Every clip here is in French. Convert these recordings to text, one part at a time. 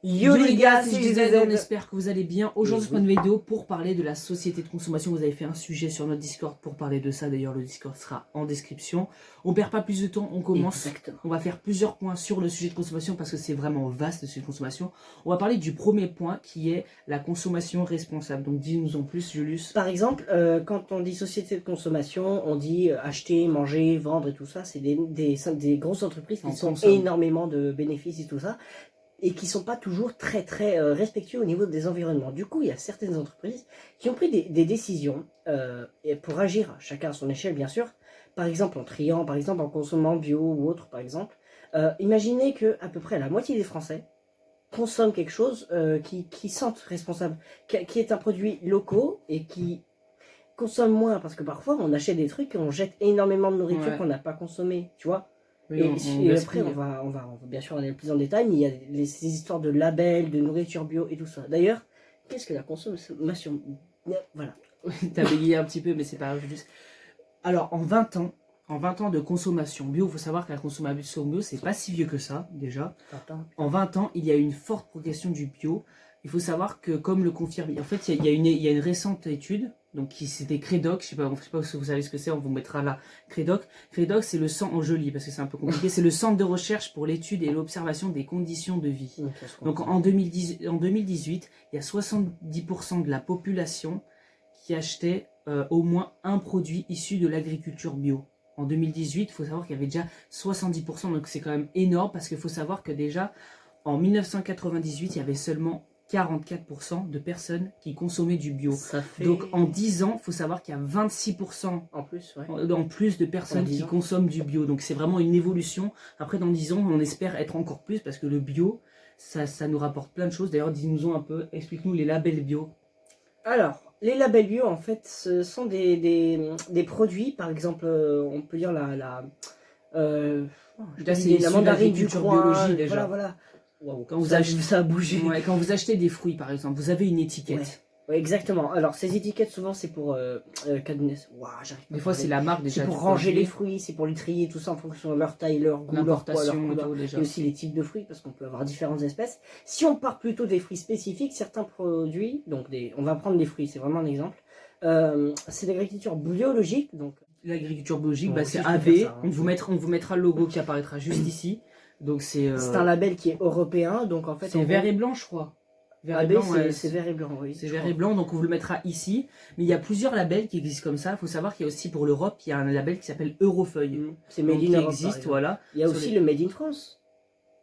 Yo les gars, c'est c'est GZ, on GZ. espère que vous allez bien. Aujourd'hui, on se une vidéo pour parler de la société de consommation. Vous avez fait un sujet sur notre Discord pour parler de ça. D'ailleurs, le Discord sera en description. On perd pas plus de temps, on commence. Exactement. On va faire plusieurs points sur le sujet de consommation parce que c'est vraiment vaste le sujet de consommation. On va parler du premier point qui est la consommation responsable. Donc dis-nous en plus, Julius. Par exemple, quand on dit société de consommation, on dit acheter, manger, vendre et tout ça. C'est des grosses entreprises qui On ont consomme. énormément de bénéfices et tout ça. Et qui sont pas toujours très respectueux au niveau des environnements. Du coup, il y a certaines entreprises qui ont pris des décisions pour agir, chacun à son échelle bien sûr, par exemple en triant, par exemple en consommant bio ou autre par exemple. Imaginez que à peu près la moitié des Français consomment quelque chose qui sentent responsable, qui est un produit local et qui consomme moins, parce que parfois on achète des trucs et on jette énormément de nourriture qu'on n'a pas consommé, tu vois. Oui, Et après, on va bien sûr aller plus en détail, mais il y a ces histoires de labels, de nourriture bio et tout ça. D'ailleurs, qu'est-ce que la consommation? Voilà. T'as bégayé un petit peu, mais c'est pas grave, Julius. Alors, en 20 ans de consommation bio, il faut savoir que la consommation bio, c'est pas si vieux que ça, déjà. En 20 ans, il y a eu une forte progression du bio. Il faut savoir que, comme le confirme, en fait, il y a une récente étude, donc c'était Credoc, je sais pas si vous savez ce que c'est, on vous mettra là, Credoc. Credoc, c'est le centre, en joli, parce que c'est un peu compliqué, c'est le centre de recherche pour l'étude et l'observation des conditions de vie. Donc en 2018, il y a 70% de la population qui achetait au moins un produit issu de l'agriculture bio. En 2018, il faut savoir qu'il y avait déjà 70%, donc c'est quand même énorme, parce qu'il faut savoir que déjà, en 1998, il y avait seulement 44% de personnes qui consommaient du bio. Donc en 10 ans, il faut savoir qu'il y a 26% en plus de personnes qui consomment du bio. Donc c'est vraiment une évolution. Après, dans 10 ans, on espère être encore plus, parce que le bio, ça nous rapporte plein de choses. D'ailleurs, dis-nous un peu, explique-nous les labels bio. Alors, les labels bio, en fait, ce sont des produits, par exemple, on peut dire la mandarine du coin, biologie déjà. Voilà. Wow, quand vous achetez, ça a bougé. Ouais, quand vous achetez des fruits, par exemple, vous avez une étiquette. Ouais, exactement. Alors, ces étiquettes, souvent, c'est pour Cadbury. Des fois, c'est la marque déjà. C'est pour ranger les fruits, c'est pour les trier, tout ça en fonction de leur taille, leur goût, leur poids, leur couleur. Et aussi les types de fruits, parce qu'on peut avoir différentes espèces. Si on part plutôt des fruits spécifiques, certains produits, donc on va prendre des fruits, c'est vraiment un exemple. C'est l'agriculture biologique, donc. L'agriculture biologique, c'est AB. On vous mettra le logo qui apparaîtra juste ici. Donc c'est un label qui est européen, donc en fait. C'est vert et blanc, je crois. Vert et blanc, c'est vert et blanc, oui. C'est vert et blanc, donc on vous le mettra ici. Mais il y a plusieurs labels qui existent comme ça. Il faut savoir qu'il y a aussi pour l'Europe, il y a un label qui s'appelle Eurofeuille. C'est Made in Europe. Existe, voilà. Il y a aussi le Made in France.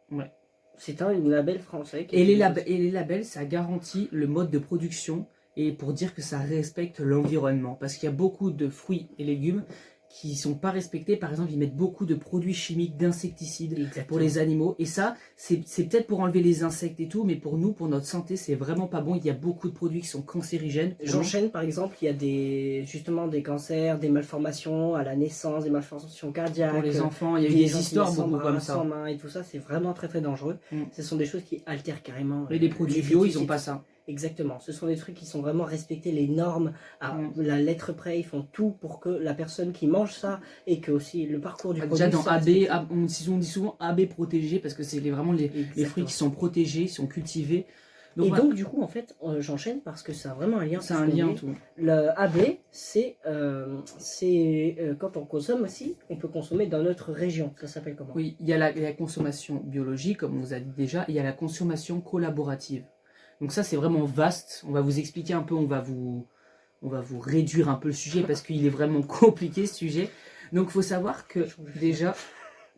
Ouais. C'est un label français. Et les labels, ça garantit le mode de production et pour dire que ça respecte l'environnement. Parce qu'il y a beaucoup de fruits et légumes qui sont pas respectés. Par exemple, ils mettent beaucoup de produits chimiques, d'insecticides pour les animaux. Et ça, c'est peut-être pour enlever les insectes et tout, mais pour nous, pour notre santé, c'est vraiment pas bon. Il y a beaucoup de produits qui sont cancérigènes. J'enchaîne, par exemple, il y a justement des cancers, des malformations à la naissance, des malformations cardiaques. Pour les enfants, il y a eu des histoires beaucoup comme ça. Et tout ça, c'est vraiment très dangereux. Ce sont des choses qui altèrent carrément. Et les produits bio, ils ont pas ça. Exactement, ce sont des trucs qui sont vraiment respectés, les normes à la lettre près, ils font tout pour que la personne qui mange ça et que aussi le parcours du produit. Déjà dans AB, on dit souvent AB protégé parce que c'est vraiment les fruits qui sont protégés, qui sont cultivés. Donc, donc du coup en fait j'enchaîne parce que ça a vraiment un lien. C'est un lien tout. Le AB c'est quand on consomme aussi, on peut consommer dans notre région, ça s'appelle comment? Oui, il y a la consommation biologique comme on vous a dit déjà, il y a la consommation collaborative. Donc ça c'est vraiment vaste, on va vous expliquer un peu, on va vous réduire un peu le sujet parce qu'il est vraiment compliqué ce sujet. Donc il faut savoir que déjà...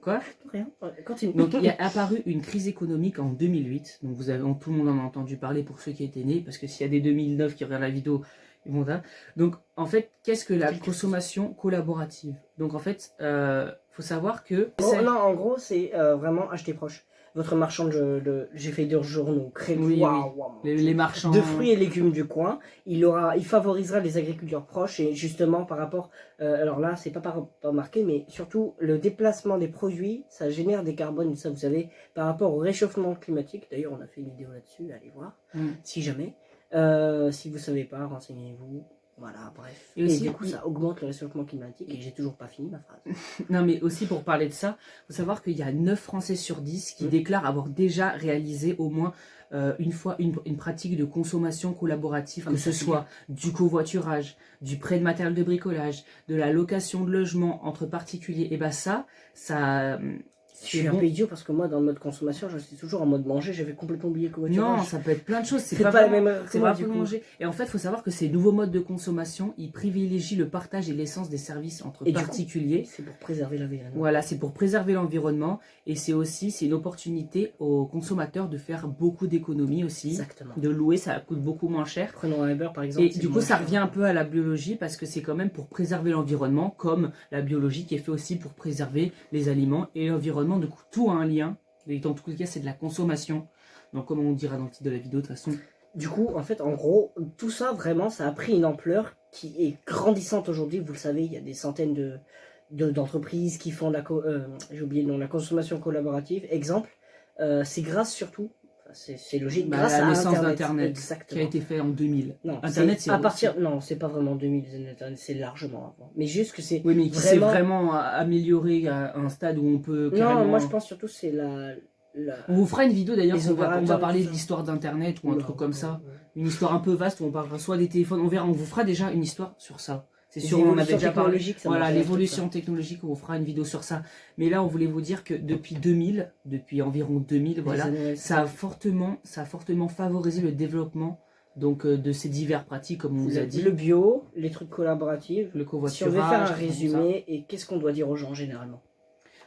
Quoi? Rien, continue. Donc il y a apparu une crise économique en 2008, donc tout le monde en a entendu parler pour ceux qui étaient nés, parce que s'il y a des 2009 qui regardent la vidéo, ils vont là. Donc en fait, qu'est-ce que la consommation collaborative? Donc en fait, faut savoir que... non, en gros c'est vraiment acheter proche. Votre marchand j'ai fait deux journaux, les marchands de fruits et légumes du coin, il favorisera les agriculteurs proches et justement par rapport, alors là c'est pas marqué, mais surtout le déplacement des produits, ça génère des carbones, ça vous savez, par rapport au réchauffement climatique. D'ailleurs on a fait une vidéo là-dessus, allez voir, si jamais. Si vous savez pas, renseignez-vous. Voilà, bref. Et aussi, du coup, ça augmente le réchauffement climatique et j'ai toujours pas fini ma phrase. non, mais aussi pour parler de ça, il faut savoir qu'il y a 9 Français sur 10 qui déclarent avoir déjà réalisé au moins une fois une pratique de consommation collaborative, que ce soit du covoiturage, du prêt de matériel de bricolage, de la location de logement entre particuliers. Et bah ça je suis un peu idiot parce que moi, dans le mode consommation, je suis toujours en mode manger. J'avais complètement oublié le covoiturage. Non, ça peut être plein de choses. C'est pas la même. C'est pas manger. Et en fait, il faut savoir que ces nouveaux modes de consommation, ils privilégient le partage et l'essence des services entre particuliers. C'est pour préserver l'environnement. Voilà, c'est pour préserver l'environnement. Et c'est une opportunité aux consommateurs de faire beaucoup d'économies aussi. Exactement. De louer, ça coûte beaucoup moins cher. Prenons un Uber par exemple. Et du coup, ça revient un peu à la biologie parce que c'est quand même pour préserver l'environnement, comme la biologie qui est fait aussi pour préserver les aliments et l'environnement. Du coup, tout a un lien. Et dans tous les cas, c'est de la consommation. Donc, comme on dira dans le titre de la vidéo, de toute façon. Du coup, en fait, en gros, tout ça, vraiment, ça a pris une ampleur qui est grandissante aujourd'hui. Vous le savez, il y a des centaines d'entreprises qui font j'ai oublié le nom, la consommation collaborative. Exemple, c'est grâce surtout, c'est logique, grâce à la naissance Internet. d'Internet, qui a été fait en 2000. Non, Internet, c'est à partir. Non, c'est pas vraiment 2000, Internet, c'est largement avant. Mais juste que c'est. Oui, mais qui s'est vraiment amélioré à un stade où on peut. Non, moi je pense surtout c'est On vous fera une vidéo d'ailleurs, on va parler de l'histoire d'Internet ou un truc comme ça. Une histoire un peu vaste où on parlera soit des téléphones, on vous fera déjà une histoire sur ça. C'est sûr, on en avait déjà parlé. Voilà, l'évolution technologique, on vous fera une vidéo sur ça. Mais là, on voulait vous dire que depuis environ 2000, voilà, ça a fortement favorisé le développement donc de ces diverses pratiques, comme on vous a dit. Le bio, les trucs collaboratifs, le covoiturage. Si on devait faire un résumé, et qu'est-ce qu'on doit dire aux gens généralement?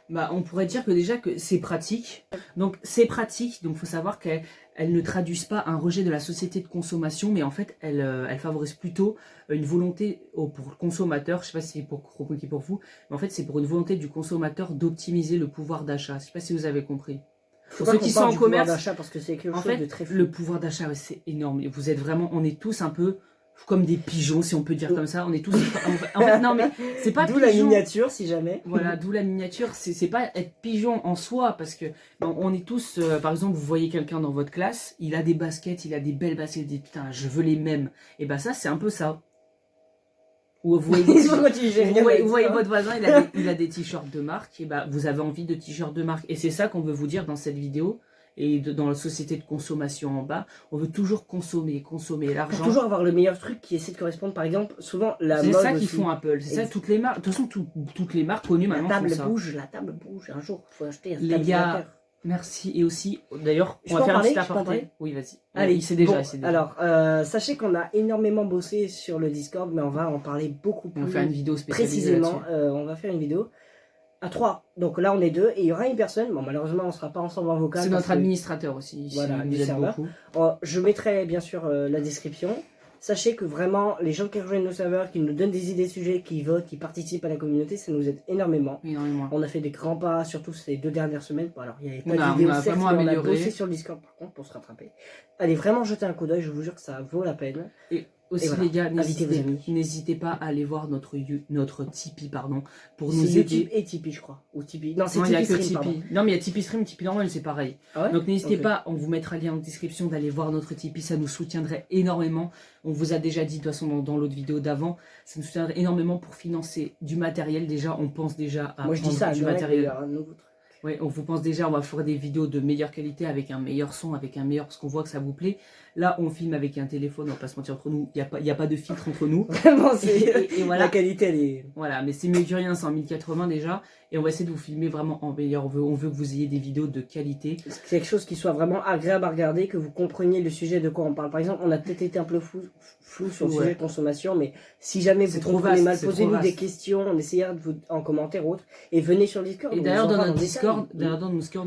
Bah, on pourrait dire que déjà que c'est pratique. Donc c'est pratique, donc il faut savoir qu'elles ne traduisent pas un rejet de la société de consommation, mais en fait elles favorisent plutôt une volonté pour le consommateur, je sais pas si c'est compliqué pour vous, mais en fait c'est pour une volonté du consommateur d'optimiser le pouvoir d'achat. Je sais pas si vous avez compris. Pour ceux qui sont en commerce, parce que c'est quelque chose de très le pouvoir d'achat, c'est énorme. Vous êtes vraiment, on est tous un peu comme des pigeons, si on peut dire comme ça. On est tous. En fait, non, mais c'est pas. D'où la miniature, si jamais. Voilà, d'où la miniature. C'est pas être pigeon en soi, parce que on est tous. Par exemple, vous voyez quelqu'un dans votre classe, il a des baskets, il a des belles baskets, il dit putain, je veux les mêmes. Et ben ça, c'est un peu ça. Ou vous voyez, vous voyez votre voisin, il a des t-shirts de marque, et ben vous avez envie de t-shirts de marque. Et c'est ça qu'on veut vous dire dans cette vidéo. Et dans la société de consommation en bas, on veut toujours consommer l'argent. Pour toujours avoir le meilleur truc qui essaie de correspondre, par exemple, souvent la mode. C'est ça qu'ils font Apple, c'est ça toutes les marques. De toute façon, toutes les marques connues maintenant font ça. La table bouge. Un jour, il faut acheter un les gars, merci. Et aussi, d'ailleurs, on va faire un petit aparté. Oui, vas-y. Allez, c'est déjà. Alors, sachez qu'on a énormément bossé sur le Discord, mais on va en parler beaucoup plus. On va faire une vidéo précisément. On va faire une vidéo. À 3. Donc là, on est 2 et il y aura une personne. Bon, malheureusement, on ne sera pas ensemble en vocal. C'est notre administrateur aussi. Voilà, du serveur. Je mettrai bien sûr la description. Sachez que vraiment, les gens qui rejoignent nos serveurs, qui nous donnent des idées de sujets, qui votent, qui participent à la communauté, ça nous aide énormément. On a fait des grands pas, surtout ces 2 dernières semaines. Bon, alors, il n'y avait pas de vidéo, certes, mais on a bossé sur le Discord par contre pour se rattraper. Allez vraiment jeter un coup d'œil, je vous jure que ça vaut la peine. Et aussi, voilà, les gars, n'hésitez pas à aller voir notre Tipeee, pour nous aider. YouTube et Tipeee, je crois. Ou Tipeee. Non, c'est Tipeee Stream, Tipeee. Non, mais il y a Tipeee Stream, Tipeee normal, c'est pareil. Ah ouais, donc n'hésitez pas, on vous mettra le lien en description d'aller voir notre Tipeee, ça nous soutiendrait énormément. On vous a déjà dit, de toute façon, dans l'autre vidéo d'avant, ça nous soutiendrait énormément pour financer du matériel. Déjà, on pense déjà à prendre du matériel. Oui, on vous pense déjà, on va faire des vidéos de meilleure qualité avec un meilleur son, parce qu'on voit que ça vous plaît. Là, on filme avec un téléphone, on va pas se mentir entre nous, il n'y a pas de filtre entre nous. Vraiment, et voilà. La qualité, elle est... Voilà, mais c'est mieux que rien, c'est en 1080 déjà. Et on va essayer de vous filmer vraiment en meilleur. On veut que vous ayez des vidéos de qualité. C'est quelque chose qui soit vraiment agréable à regarder, que vous compreniez le sujet de quoi on parle. Par exemple, on a peut-être été un peu flou sur le sujet de consommation, mais si jamais vous comprenez mal, posez-nous des questions, on essaiera de vous en commentaire ou autre, et venez sur le Discord. Et d'ailleurs, dans notre Discord,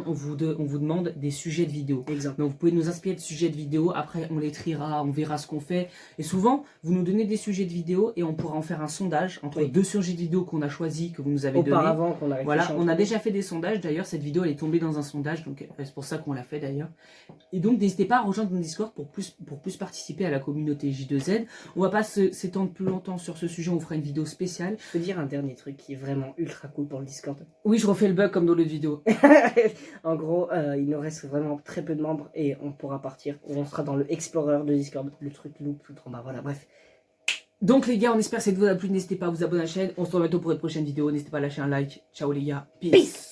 on vous demande des sujets de vidéos. Exact. Donc vous pouvez nous inspirer de sujets de vidéos, après on les triera, on verra ce qu'on fait. Et souvent, vous nous donnez des sujets de vidéos et on pourra en faire un sondage entre 2 sujets de vidéos qu'on a choisis, que vous nous avez donnés. Voilà, on a déjà fait des sondages, d'ailleurs cette vidéo elle est tombée dans un sondage, donc c'est pour ça qu'on l'a fait d'ailleurs. Et donc n'hésitez pas à rejoindre notre Discord pour plus participer à la communauté J2Z. On va pas s'étendre plus longtemps sur ce sujet, on fera une vidéo spéciale. Je peux dire un dernier truc qui est vraiment ultra cool pour le Discord. Oui, je refais le bug comme dans l'autre vidéo. En gros, il nous reste vraiment très peu de membres et on pourra partir, on sera dans le Explorer de Discord, le truc loup tout en bas, voilà, bref. Donc les gars, on espère que cette vidéo vous a plu. N'hésitez pas à vous abonner à la chaîne. On se retrouve bientôt pour une prochaine vidéo. N'hésitez pas à lâcher un like. Ciao les gars. Peace.